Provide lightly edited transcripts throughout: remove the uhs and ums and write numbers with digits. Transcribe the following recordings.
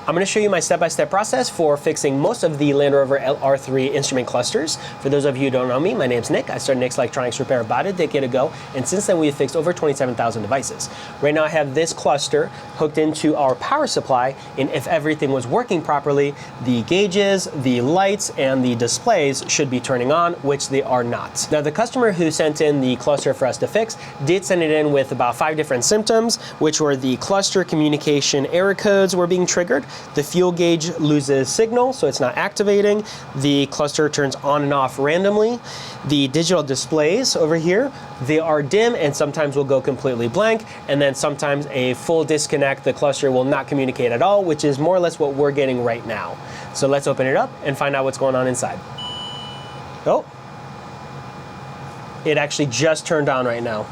I'm going to show you my step-by-step process for fixing most of the Land Rover LR3 instrument clusters. For those of you who don't know me, my name's Nick. I started Nick's Electronics Repair about a decade ago, and since then we've fixed over 27,000 devices. Right now I have this cluster hooked into our power supply, and if everything was working properly, the gauges, the lights, and the displays should be turning on, which they are not. Now the customer who sent in the cluster for us to fix did send it in with about 5 different symptoms, which were the cluster communication error codes were being triggered, the fuel gauge loses signal, so it's not activating, the cluster turns on and off randomly, the digital displays over here, they are dim and sometimes will go completely blank, and then sometimes a full disconnect, the cluster will not communicate at all, which is more or less what we're getting right now. So let's open it up and find out what's going on inside. Oh, it actually just turned on right now.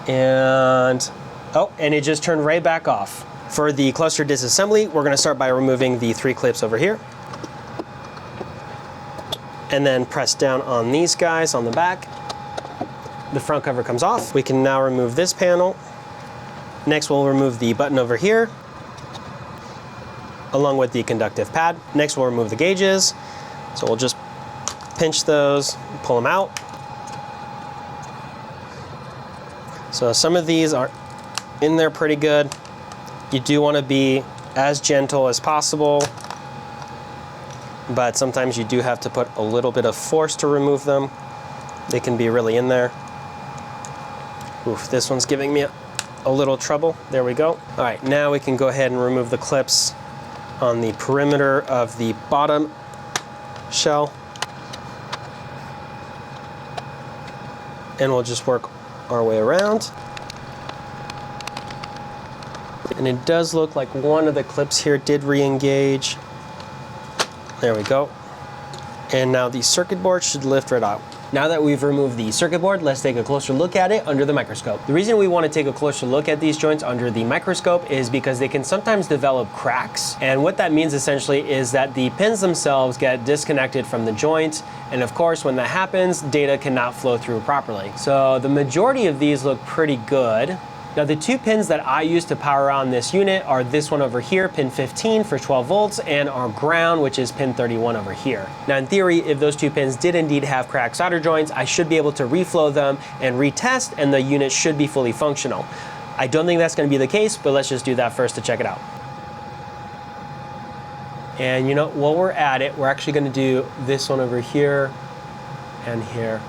And it just turned right back off. For the cluster disassembly, we're gonna start by removing the 3 clips over here. And then press down on these guys on the back. The front cover comes off. We can now remove this panel. Next, we'll remove the button over here, along with the conductive pad. Next, we'll remove the gauges. So we'll just pinch those, pull them out. So some of these are in there pretty good. You do want to be as gentle as possible, but sometimes you do have to put a little bit of force to remove them. They can be really in there. Oof, this one's giving me a little trouble. There we go. All right, now we can go ahead and remove the clips on the perimeter of the bottom shell. And we'll just work our way around. And it does look like one of the clips here did re-engage. There we go. And now the circuit board should lift right out. Now that we've removed the circuit board, let's take a closer look at it under the microscope. The reason we want to take a closer look at these joints under the microscope is because they can sometimes develop cracks. And what that means essentially is that the pins themselves get disconnected from the joint. And of course, when that happens, data cannot flow through properly. So the majority of these look pretty good. Now the 2 pins that I use to power on this unit are this one over here, pin 15 for 12 volts, and our ground, which is pin 31 over here. Now in theory, if those 2 pins did indeed have cracked solder joints, I should be able to reflow them and retest, and the unit should be fully functional. I don't think that's going to be the case, but let's just do that first to check it out. And you know, while we're at it, we're actually going to do this one over here and here.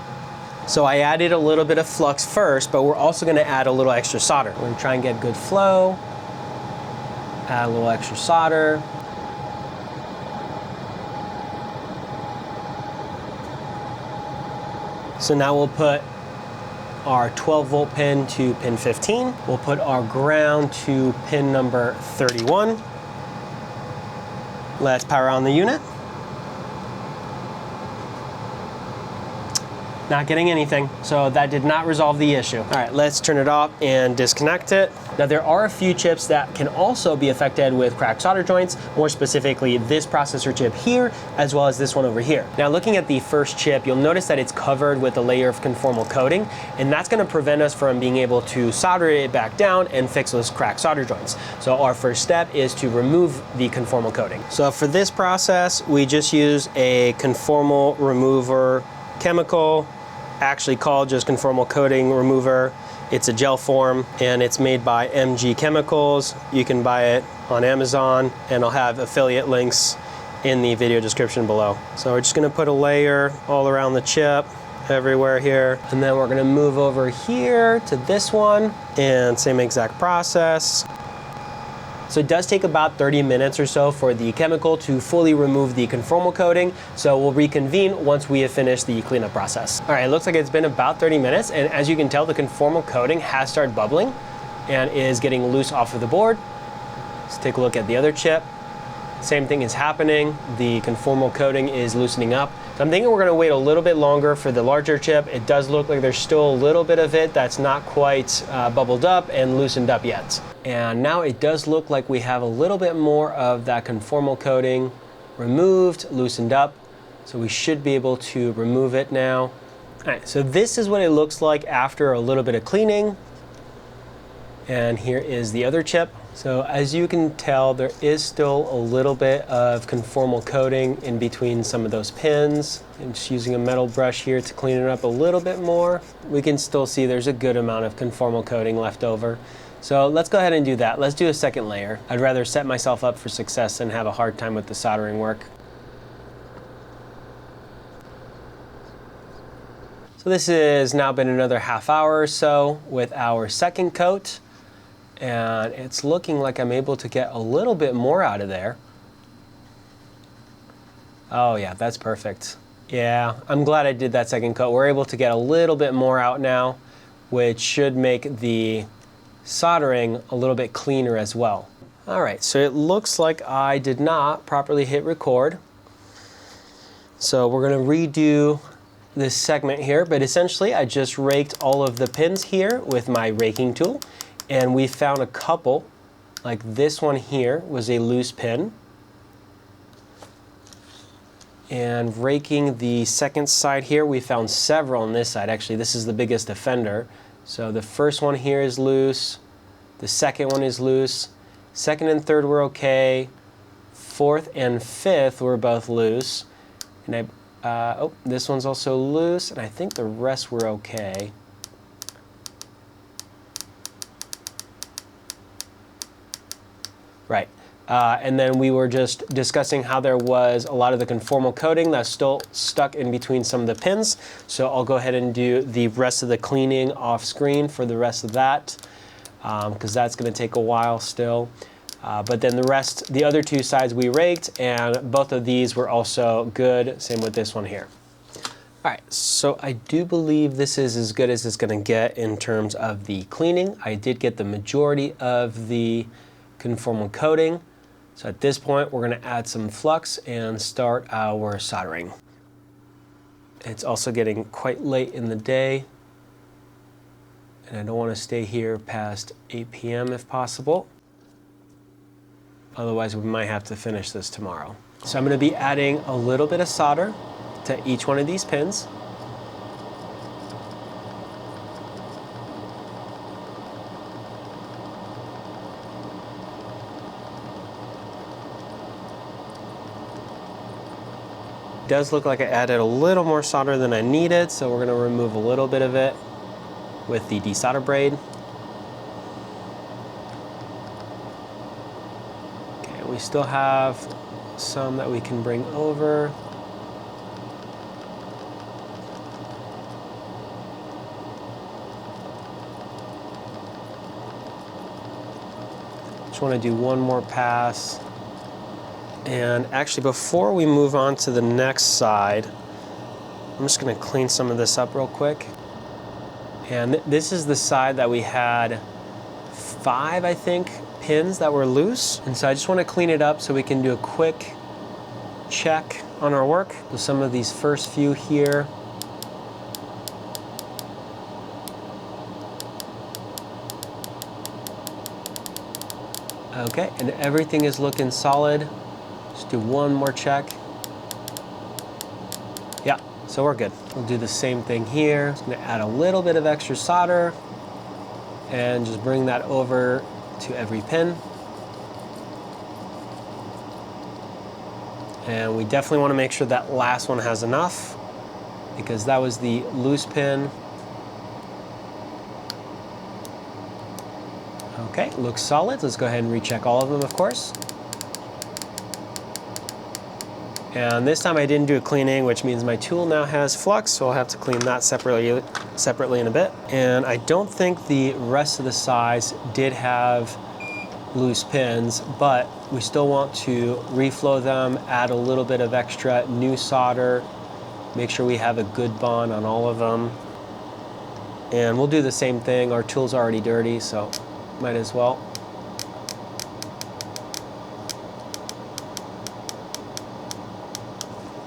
So I added a little bit of flux first, but we're also going to add a little extra solder. We're going to try and get good flow, add a little extra solder. So now we'll put our 12 volt pin to pin 15. We'll put our ground to pin number 31. Let's power on the unit. Not getting anything, so that did not resolve the issue. All right, let's turn it off and disconnect it. Now there are a few chips that can also be affected with cracked solder joints, more specifically this processor chip here, as well as this one over here. Now looking at the first chip, you'll notice that it's covered with a layer of conformal coating, and that's gonna prevent us from being able to solder it back down and fix those cracked solder joints. So our first step is to remove the conformal coating. So for this process, we just use a conformal remover chemical, actually called just conformal coating remover. It's a gel form and it's made by MG Chemicals. You can buy it on Amazon, and I'll have affiliate links in the video description below. So we're just gonna put a layer all around the chip, everywhere here. And then we're gonna move over here to this one, and same exact process. So it does take about 30 minutes or so for the chemical to fully remove the conformal coating. So we'll reconvene once we have finished the cleanup process. All right, it looks like it's been about 30 minutes. And as you can tell, the conformal coating has started bubbling and is getting loose off of the board. Let's take a look at the other chip. Same thing is happening. The conformal coating is loosening up. So I'm thinking we're gonna wait a little bit longer for the larger chip. It does look like there's still a little bit of it that's not quite bubbled up and loosened up yet. And now it does look like we have a little bit more of that conformal coating removed, loosened up. So we should be able to remove it now. All right, so this is what it looks like after a little bit of cleaning. And here is the other chip. So as you can tell, there is still a little bit of conformal coating in between some of those pins. I'm just using a metal brush here to clean it up a little bit more. We can still see there's a good amount of conformal coating left over. So let's go ahead and do that. Let's do a second layer. I'd rather set myself up for success than have a hard time with the soldering work. So this has now been another half hour or so with our second coat. And it's looking like I'm able to get a little bit more out of there. Oh yeah, that's perfect. Yeah, I'm glad I did that second coat. We're able to get a little bit more out now, which should make the soldering a little bit cleaner as well. All right, so it looks like I did not properly hit record. So we're gonna redo this segment here, but essentially I just raked all of the pins here with my raking tool. And we found a couple, like this one here was a loose pin. And raking the second side here, we found several on this side. Actually, this is the biggest offender. So the first one here is loose. The second one is loose. Second and third were okay. Fourth and fifth were both loose. And oh, this one's also loose, and I think the rest were okay. Right. And then we were just discussing how there was a lot of the conformal coating that's still stuck in between some of the pins. So I'll go ahead and do the rest of the cleaning off screen for the rest of that, because that's going to take a while still. But then the other two sides we raked, and both of these were also good. Same with this one here. All right, so I do believe this is as good as it's going to get in terms of the cleaning. I did get the majority of the conformal coating. So at this point, we're going to add some flux and start our soldering. It's also getting quite late in the day, and I don't want to stay here past 8 p.m. if possible. Otherwise, we might have to finish this tomorrow. So I'm going to be adding a little bit of solder to each one of these pins. It does look like I added a little more solder than I needed, so we're going to remove a little bit of it with the desolder braid. Okay, we still have some that we can bring over. Just want to do one more pass. And actually, before we move on to the next side, I'm just going to clean some of this up real quick. And this is the side that we had 5, I think, pins that were loose. And so I just want to clean it up so we can do a quick check on our work. So some of these first few here. Okay, and everything is looking solid. Just do one more check. Yeah, so we're good. We'll do the same thing here. Just gonna add a little bit of extra solder and just bring that over to every pin. And we definitely want to make sure that last one has enough, because that was the loose pin. Okay, looks solid. Let's go ahead and recheck all of them, of course. And this time I didn't do a cleaning, which means my tool now has flux, so I'll have to clean that separately in a bit. And I don't think the rest of the sides did have loose pins, but we still want to reflow them, add a little bit of extra new solder, make sure we have a good bond on all of them. And we'll do the same thing. Our tool's already dirty, so might as well.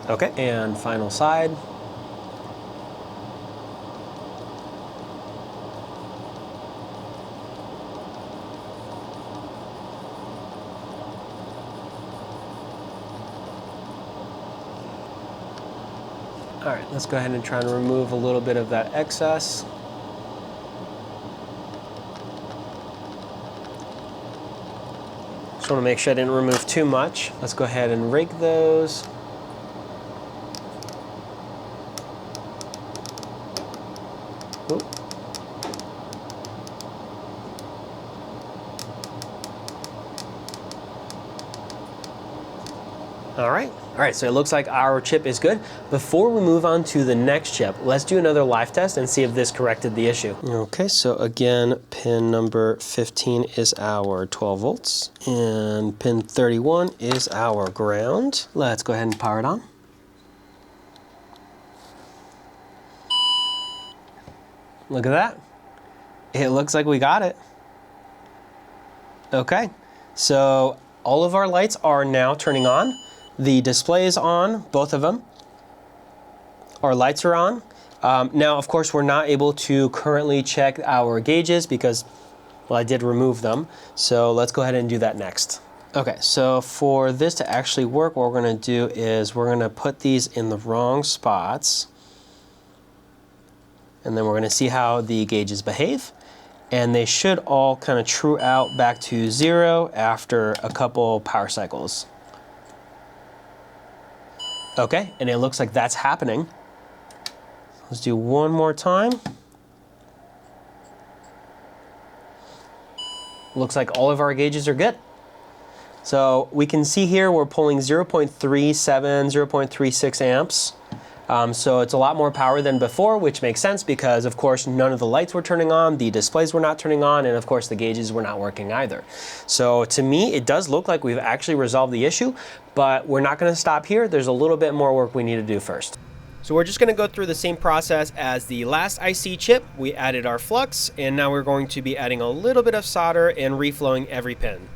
Okay, and final side. All right, let's go ahead and try and remove a little bit of that excess. Just want to make sure I didn't remove too much. Let's go ahead and rig those. Oop. All right, so it looks like our chip is good. Before we move on to the next chip, let's do another live test and see if this corrected the issue. Okay, so again, pin number 15 is our 12 volts, and pin 31 is our ground. Let's go ahead and power it on. Look at that. It looks like we got it. Okay, so all of our lights are now turning on. The display is on, both of them. Our lights are on. Now, of course, we're not able to currently check our gauges because, well, I did remove them. So let's go ahead and do that next. Okay, so for this to actually work, what we're gonna do is we're gonna put these in the wrong spots. And then we're gonna see how the gauges behave. And they should all kind of true out back to 0 after a couple power cycles. Okay, and it looks like that's happening. Let's do one more time. Looks like all of our gauges are good. So we can see here we're pulling 0.37, 0.36 amps. So it's a lot more power than before, which makes sense because, of course, none of the lights were turning on, the displays were not turning on, and of course the gauges were not working either. So to me, it does look like we've actually resolved the issue, but we're not going to stop here. There's a little bit more work we need to do first. So we're just going to go through the same process as the last IC chip. We added our flux, and now we're going to be adding a little bit of solder and reflowing every pin.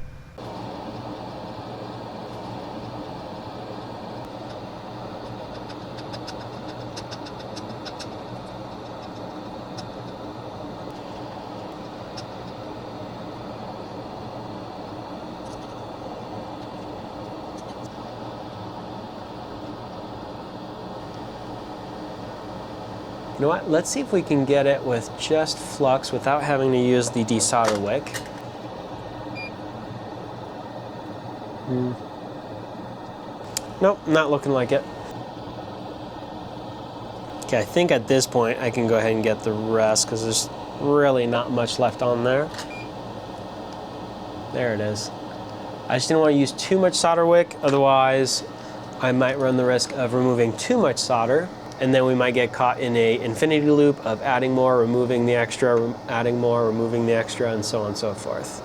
You know what, let's see if we can get it with just flux without having to use the desolder wick. Nope, not looking like it. Okay, I think at this point I can go ahead and get the rest because there's really not much left on there. There it is. I just didn't want to use too much solder wick, otherwise I might run the risk of removing too much solder. And then we might get caught in a infinity loop of adding more, removing the extra, adding more, removing the extra, and so on and so forth.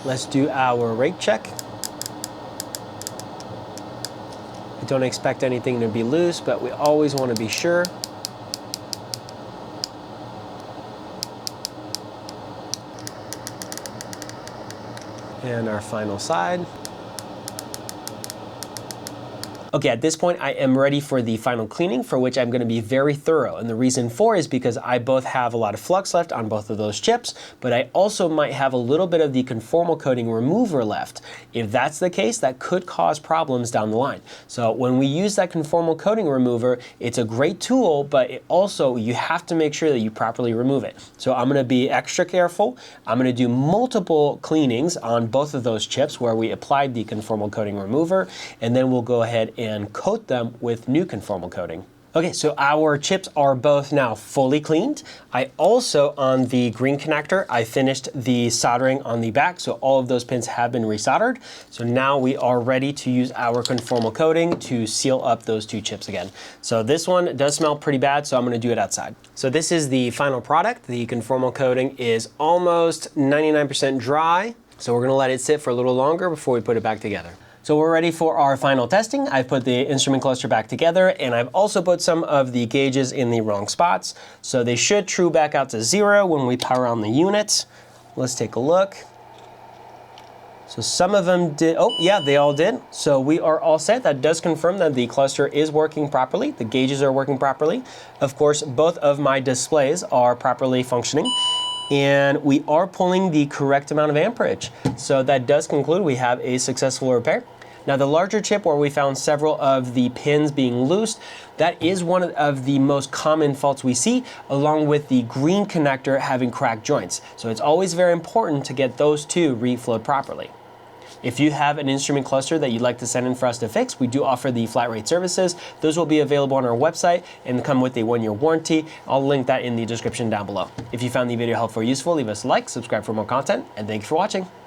Let's do our rate check. I don't expect anything to be loose, but we always want to be sure. And our final side. Okay, at this point I am ready for the final cleaning, for which I'm going to be very thorough. And the reason for is because I both have a lot of flux left on both of those chips, but I also might have a little bit of the conformal coating remover left. If that's the case, that could cause problems down the line. So when we use that conformal coating remover, it's a great tool, but it also, you have to make sure that you properly remove it. So I'm going to be extra careful. I'm going to do multiple cleanings on both of those chips where we applied the conformal coating remover, and then we'll go ahead and coat them with new conformal coating. Okay, so our chips are both now fully cleaned. I also, on the green connector, I finished the soldering on the back, so all of those pins have been resoldered. So now we are ready to use our conformal coating to seal up those two chips again. So this one does smell pretty bad, so I'm gonna do it outside. So this is the final product. The conformal coating is almost 99% dry, so we're gonna let it sit for a little longer before we put it back together. So we're ready for our final testing. I've put the instrument cluster back together, and I've also put some of the gauges in the wrong spots. So they should true back out to 0 when we power on the unit. Let's take a look. So some of them did, oh yeah, they all did. So we are all set. That does confirm that the cluster is working properly. The gauges are working properly. Of course, both of my displays are properly functioning. And we are pulling the correct amount of amperage. So that does conclude we have a successful repair. Now the larger chip where we found several of the pins being loosed, that is one of the most common faults we see, along with the green connector having cracked joints. So it's always very important to get those two reflowed properly. If you have an instrument cluster that you'd like to send in for us to fix, we do offer the flat rate services. Those will be available on our website and come with a 1-year warranty. I'll link that in the description down below. If you found the video helpful or useful, leave us a like, subscribe for more content, and thank you for watching.